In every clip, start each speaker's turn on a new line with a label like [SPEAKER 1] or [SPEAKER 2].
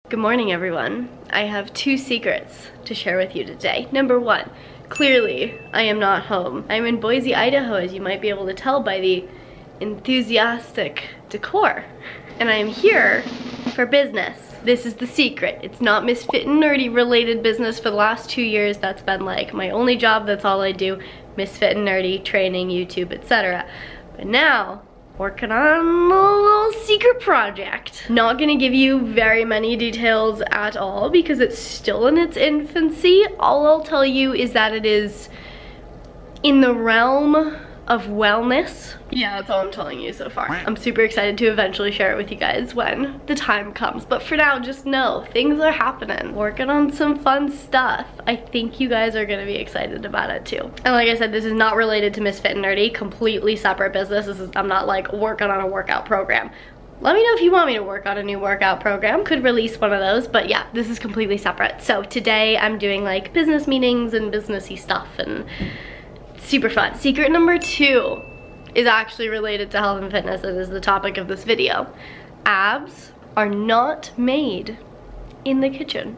[SPEAKER 1] Good morning, everyone. I have 2 secrets to share with you today. Number 1, clearly I am not home. I'm in Boise, Idaho, as you might be able to tell by the enthusiastic decor. And I am here for business. This is the secret. It's not MissFitAndNerdy related business for the last 2 years. That's been like my only job, that's all I do. MissFitAndNerdy, training, YouTube, etc. But now, working on a little secret project. Not gonna give you very many details at all because it's still in its infancy. All I'll tell you is that it is in the realm of wellness. Yeah, that's all I'm telling you so far. I'm super excited to eventually share it with you guys when the time comes. But for now, just know things are happening. Working on some fun stuff. I think you guys are gonna be excited about it too. And like I said, this is not related to MissFitAndNerdy, completely separate business. I'm not like working on a workout program. Let me know if you want me to work on a new workout program. Could release one of those, but yeah, this is completely separate. So today I'm doing like business meetings and businessy stuff and super fun. Secret number 2 is actually related to health and fitness and is the topic of this video. Abs are not made in the kitchen.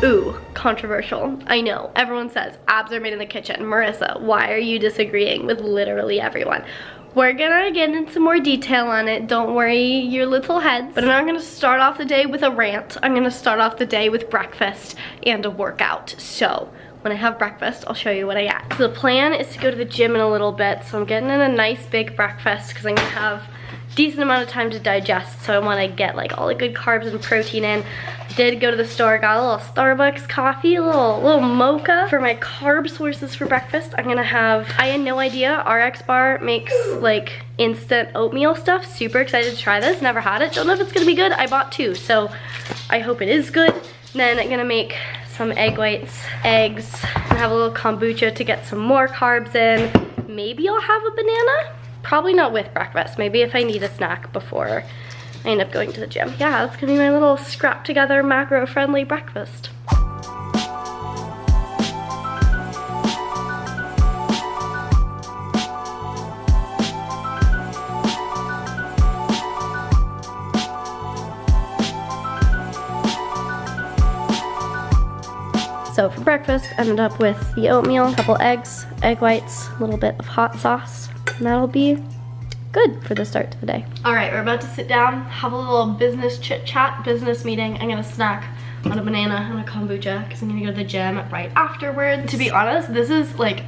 [SPEAKER 1] Ooh, controversial. I know, everyone says abs are made in the kitchen. Marissa, why are you disagreeing with literally everyone? We're gonna get into more detail on it, don't worry your little heads. But I'm not gonna start off the day with a rant. I'm gonna start off the day with breakfast and a workout. So, when I have breakfast, I'll show you what I got. So the plan is to go to the gym in a little bit, so I'm getting in a nice big breakfast because I'm gonna have a decent amount of time to digest, so I wanna get like all the good carbs and protein in. I did go to the store, got a little Starbucks coffee, a little mocha. For my carb sources for breakfast, I'm gonna have, I had no idea, RX Bar makes like instant oatmeal stuff. Super excited to try this, never had it. Don't know if it's gonna be good, I bought 2, so I hope it is good. Then I'm gonna make some egg whites, eggs, and have a little kombucha to get some more carbs in. Maybe I'll have a banana. Probably not with breakfast. Maybe if I need a snack before I end up going to the gym. Yeah, that's gonna be my little scrap together macro-friendly breakfast. So for breakfast, ended up with the oatmeal, a couple eggs, egg whites, a little bit of hot sauce, and that'll be good for the start to the day. All right, we're about to sit down, have a little business chit chat, business meeting. I'm gonna snack on a banana and a kombucha because I'm gonna go to the gym right afterwards. To be honest, this is like,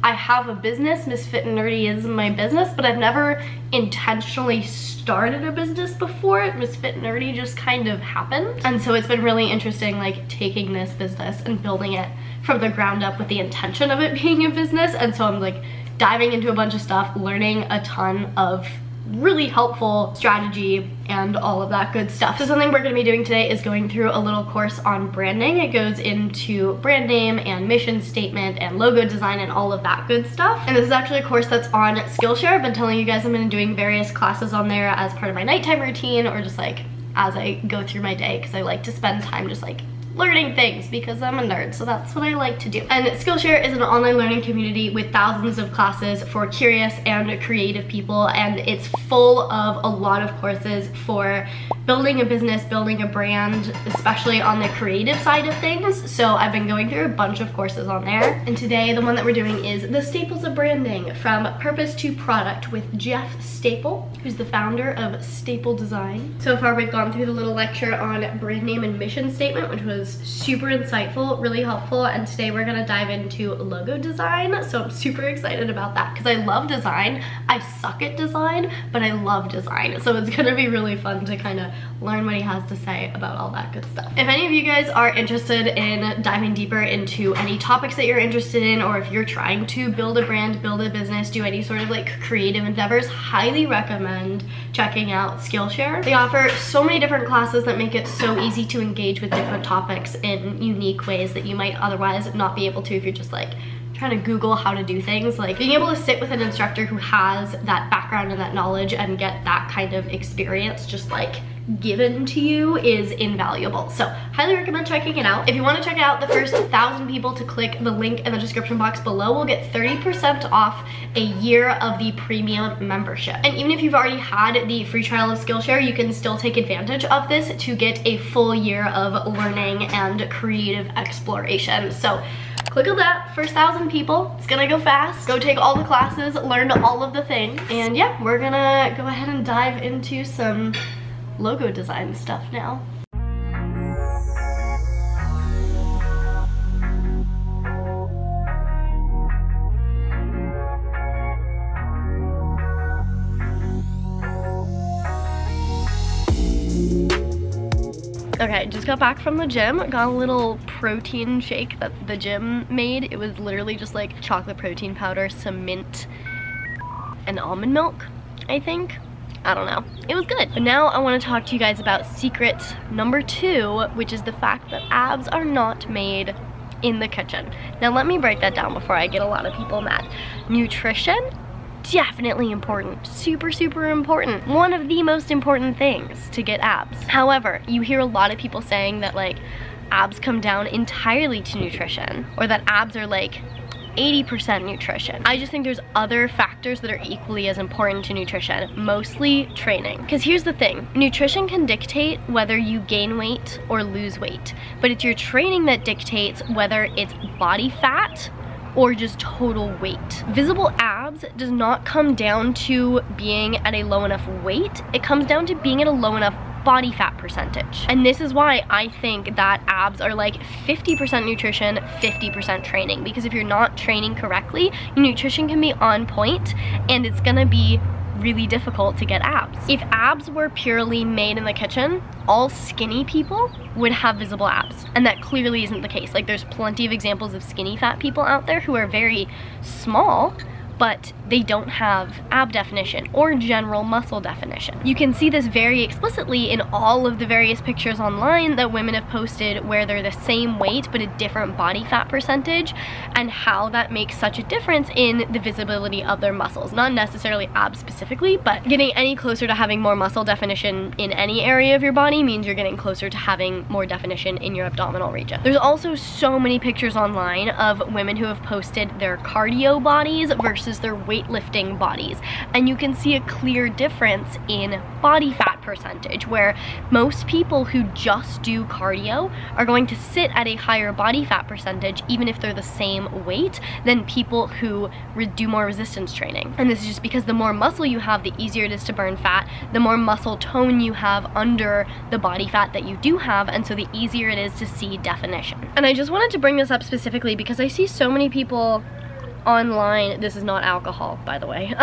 [SPEAKER 1] I have a business, MissFitAndNerdy is my business, but I've never intentionally started a business before. MissFitAndNerdy just kind of happened. And so it's been really interesting like taking this business and building it from the ground up with the intention of it being a business. And so I'm like diving into a bunch of stuff, learning a ton of really helpful strategy and all of that good stuff. So something we're gonna be doing today is going through a little course on branding. It goes into brand name and mission statement and logo design and all of that good stuff. And this is actually a course that's on Skillshare. I've been telling you guys I've been doing various classes on there as part of my nighttime routine or just like as I go through my day because I like to spend time just like learning things because I'm a nerd, so that's what I like to do. And Skillshare is an online learning community with thousands of classes for curious and creative people, and it's full of a lot of courses for building a business, building a brand, especially on the creative side of things. So I've been going through a bunch of courses on there, and today the one that we're doing is The Staples of Branding from Purpose to Product with Jeff Staple, who's the founder of Staple Design. So far we've gone through the little lecture on brand name and mission statement, which was super insightful, really helpful, and today we're gonna dive into logo design. So I'm super excited about that because I love design. I suck at design, but I love design. So it's gonna be really fun to kind of learn what he has to say about all that good stuff. If any of you guys are interested in diving deeper into any topics that you're interested in, or if you're trying to build a brand, build a business, do any sort of like creative endeavors, highly recommend checking out Skillshare. They offer so many different classes that make it so easy to engage with different topics in unique ways that you might otherwise not be able to if you're just like trying to Google how to do things. Like being able to sit with an instructor who has that background and that knowledge and get that kind of experience just like given to you is invaluable. So highly recommend checking it out. If you want to check it out, the first 1,000 people to click the link in the description box below will get 30% off a year of the premium membership. And even if you've already had the free trial of Skillshare, you can still take advantage of this to get a full year of learning and creative exploration. So click on that, first 1,000 people. It's gonna go fast. Go take all the classes, learn all of the things. And yeah, we're gonna go ahead and dive into some logo design stuff now. Okay, just got back from the gym. Got a little protein shake that the gym made. It was literally just like chocolate protein powder, some mint, and almond milk, I think. I don't know. It was good. But now I want to talk to you guys about secret number 2, which is the fact that abs are not made in the kitchen. Now let me break that down before I get a lot of people mad. Nutrition, definitely important. Super, super important. One of the most important things to get abs. However, you hear a lot of people saying that like abs come down entirely to nutrition, or that abs are like 80% nutrition. I just think there's other factors that are equally as important to nutrition, mostly training. Because here's the thing, nutrition can dictate whether you gain weight or lose weight, but it's your training that dictates whether it's body fat or just total weight. Visible abs does not come down to being at a low enough weight, it comes down to being at a low enough body fat percentage. And this is why I think that abs are like 50% nutrition, 50% training, because if you're not training correctly, your nutrition can be on point and it's gonna be really difficult to get abs. If abs were purely made in the kitchen, all skinny people would have visible abs, and that clearly isn't the case. Like there's plenty of examples of skinny fat people out there who are very small, but they don't have ab definition or general muscle definition. You can see this very explicitly in all of the various pictures online that women have posted where they're the same weight but a different body fat percentage, and how that makes such a difference in the visibility of their muscles. Not necessarily abs specifically, but getting any closer to having more muscle definition in any area of your body means you're getting closer to having more definition in your abdominal region. There's also so many pictures online of women who have posted their cardio bodies versus their weightlifting bodies, and you can see a clear difference in body fat percentage, where most people who just do cardio are going to sit at a higher body fat percentage even if they're the same weight than people who do more resistance training. And this is just because the more muscle you have, the easier it is to burn fat, the more muscle tone you have under the body fat that you do have, and so the easier it is to see definition. And I just wanted to bring this up specifically because I see so many people online, this is not alcohol by the way,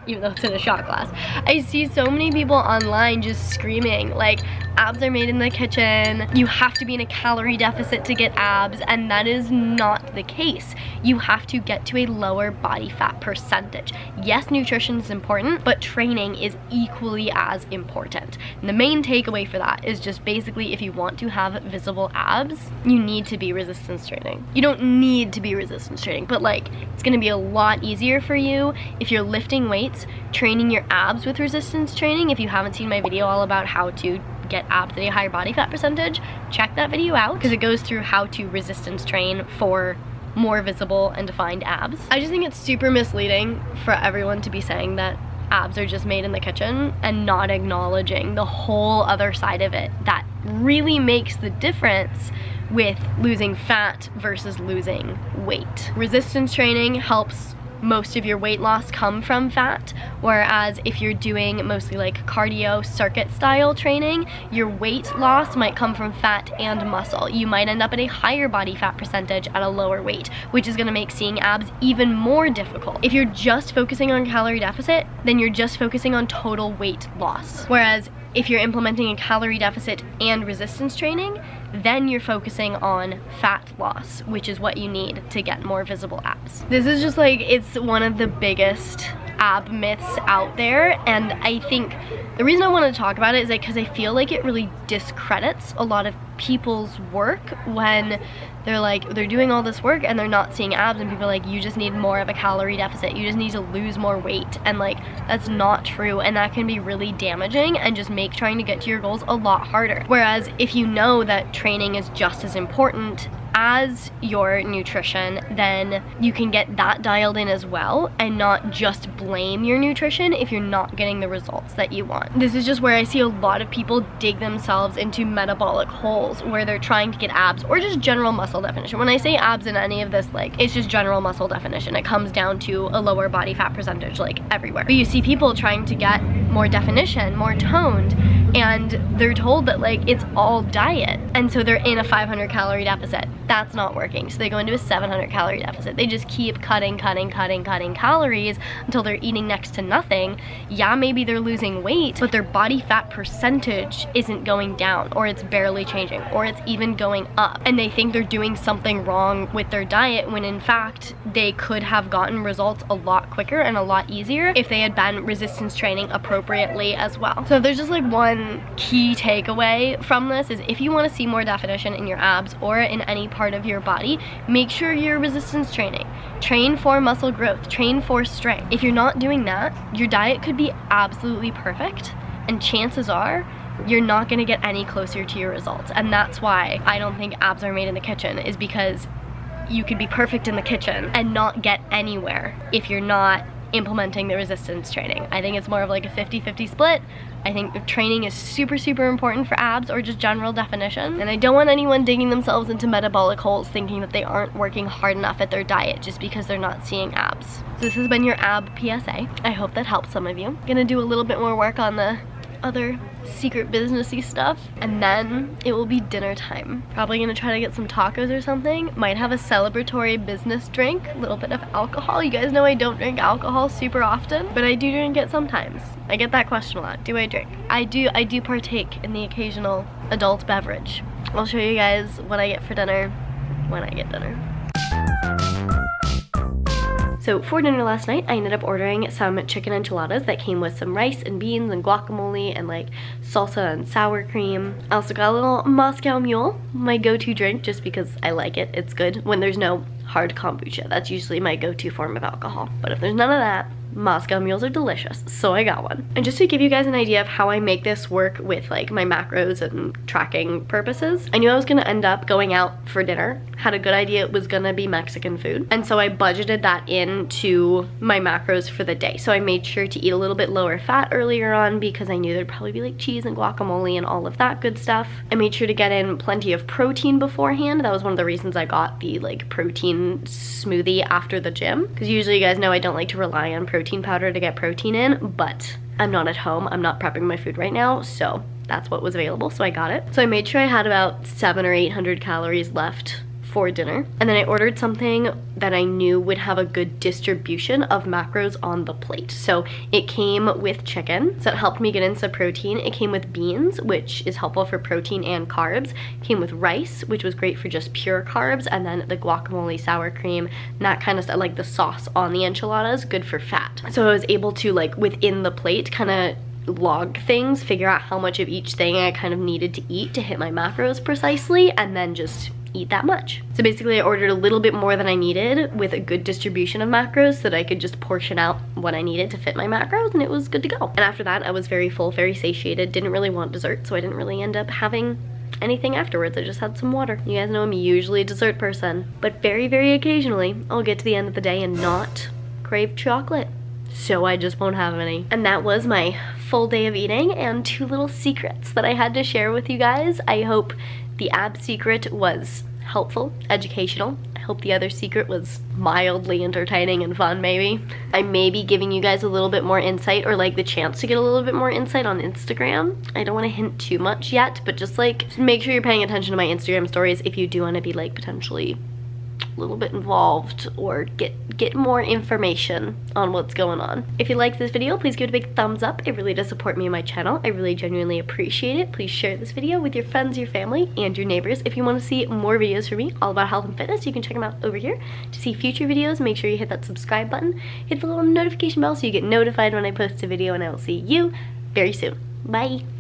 [SPEAKER 1] even though it's in a shot glass. I see so many people online just screaming like abs are made in the kitchen, you have to be in a calorie deficit to get abs, and that is not the case. You have to get to a lower body fat percentage. Yes, nutrition is important, but training is equally as important. And the main takeaway for that is just basically if you want to have visible abs, you need to be resistance training. You don't need to be resistance training, but like it's gonna be a lot easier for you if you're lifting weights, training your abs with resistance training. If you haven't seen my video all about how to get abs at a higher body fat percentage, check that video out because it goes through how to resistance train for more visible and defined abs. I just think it's super misleading for everyone to be saying that abs are just made in the kitchen and not acknowledging the whole other side of it that really makes the difference with losing fat versus losing weight. Resistance training helps most of your weight loss come from fat, whereas if you're doing mostly like cardio circuit style training, your weight loss might come from fat and muscle. You might end up at a higher body fat percentage at a lower weight, which is gonna make seeing abs even more difficult. If you're just focusing on calorie deficit, then you're just focusing on total weight loss. Whereas if you're implementing a calorie deficit and resistance training, then you're focusing on fat loss, which is what you need to get more visible abs. This is just like, it's one of the biggest ab myths out there, and I think the reason I want to talk about it is because I feel like it really discredits a lot of people's work when they're doing all this work and they're not seeing abs, and people are like, you just need more of a calorie deficit, you just need to lose more weight, and like that's not true, and that can be really damaging and just make trying to get to your goals a lot harder. Whereas if you know that training is just as important as your nutrition, then you can get that dialed in as well and not just blame your nutrition if you're not getting the results that you want. This is just where I see a lot of people dig themselves into metabolic holes where they're trying to get abs or just general muscle definition. When I say abs in any of this, like, it's just general muscle definition. It comes down to a lower body fat percentage, like everywhere. But you see people trying to get more definition, more toned, and they're told that like it's all diet, and so they're in a 500 calorie deficit. That's not working, so they go into a 700 calorie deficit. They just keep cutting calories until they're eating next to nothing. Yeah, maybe they're losing weight, but their body fat percentage isn't going down, or it's barely changing, or it's even going up, and they think they're doing something wrong with their diet when in fact they could have gotten results a lot quicker and a lot easier if they had been resistance training appropriately as well. So if there's just like one key takeaway from this, is if you want to see more definition in your abs or in any part of your body, make sure you're resistance training. Train for muscle growth, train for strength. If you're not doing that, your diet could be absolutely perfect, and chances are you're not going to get any closer to your results. And that's why I don't think abs are made in the kitchen, is because you could be perfect in the kitchen and not get anywhere if you're not implementing the resistance training. I think it's more of like a 50-50 split. I think the training is super important for abs or just general definition, and I don't want anyone digging themselves into metabolic holes thinking that they aren't working hard enough at their diet just because they're not seeing abs. So this has been your ab PSA. I hope that helps some of you. Gonna do a little bit more work on the other secret businessy stuff, and then it will be dinner time. Probably gonna try to get some tacos or something. Might have a celebratory business drink, a little bit of alcohol. You guys know I don't drink alcohol super often, but I do drink it sometimes. I get that question a lot. Do I drink? I do partake in the occasional adult beverage. I'll show you guys what I get for dinner when I get dinner. So for dinner last night, I ended up ordering some chicken enchiladas that came with some rice and beans and guacamole and like salsa and sour cream. I also got a little Moscow Mule, my go-to drink, just because I like it. It's good when there's no hard kombucha. That's usually my go-to form of alcohol. But if there's none of that, Moscow Mules are delicious, so I got one. And just to give you guys an idea of how I make this work with like my macros and tracking purposes, I knew I was gonna end up going out for dinner, had a good idea it was gonna be Mexican food, and so I budgeted that into my macros for the day. So I made sure to eat a little bit lower fat earlier on because I knew there'd probably be like cheese and guacamole and all of that good stuff. I made sure to get in plenty of protein beforehand. That was one of the reasons I got the like protein smoothie after the gym, because usually you guys know I don't like to rely on protein powder to get protein in, but I'm not at home, I'm not prepping my food right now, so that's what was available, so I got it. So I made sure I had about 700 or 800 calories left for dinner, and then I ordered something that I knew would have a good distribution of macros on the plate. So it came with chicken, so it helped me get in some protein. It came with beans, which is helpful for protein and carbs. It came with rice, which was great for just pure carbs, and then the guacamole, sour cream, and that kind of stuff, like the sauce on the enchiladas, good for fat. So I was able to, like, within the plate, kind of log things, figure out how much of each thing I kind of needed to eat to hit my macros precisely, and then just eat that much. So basically I ordered a little bit more than I needed with a good distribution of macros so that I could just portion out what I needed to fit my macros, and it was good to go. And after that I was very full, very satiated, didn't really want dessert, so I didn't really end up having anything afterwards. I just had some water. You guys know I'm usually a dessert person, but very occasionally I'll get to the end of the day and not crave chocolate, so I just won't have any. And that was my full day of eating and 2 little secrets that I had to share with you guys. I hope the ab secret was helpful, educational. I hope the other secret was mildly entertaining and fun, maybe. I may be giving you guys a little bit more insight, or like the chance to get a little bit more insight on Instagram. I don't want to hint too much yet, but just like make sure you're paying attention to my Instagram stories if you do want to be like potentially a little bit involved or get more information on what's going on. If you like this video, please give it a big thumbs up. It really does support me and my channel. I really genuinely appreciate it. Please share this video with your friends, your family, and your neighbors. If you want to see more videos from me all about health and fitness, you can check them out over here. To see future videos, make sure you hit that subscribe button, hit the little notification bell so you get notified when I post a video, and I will see you very soon. Bye!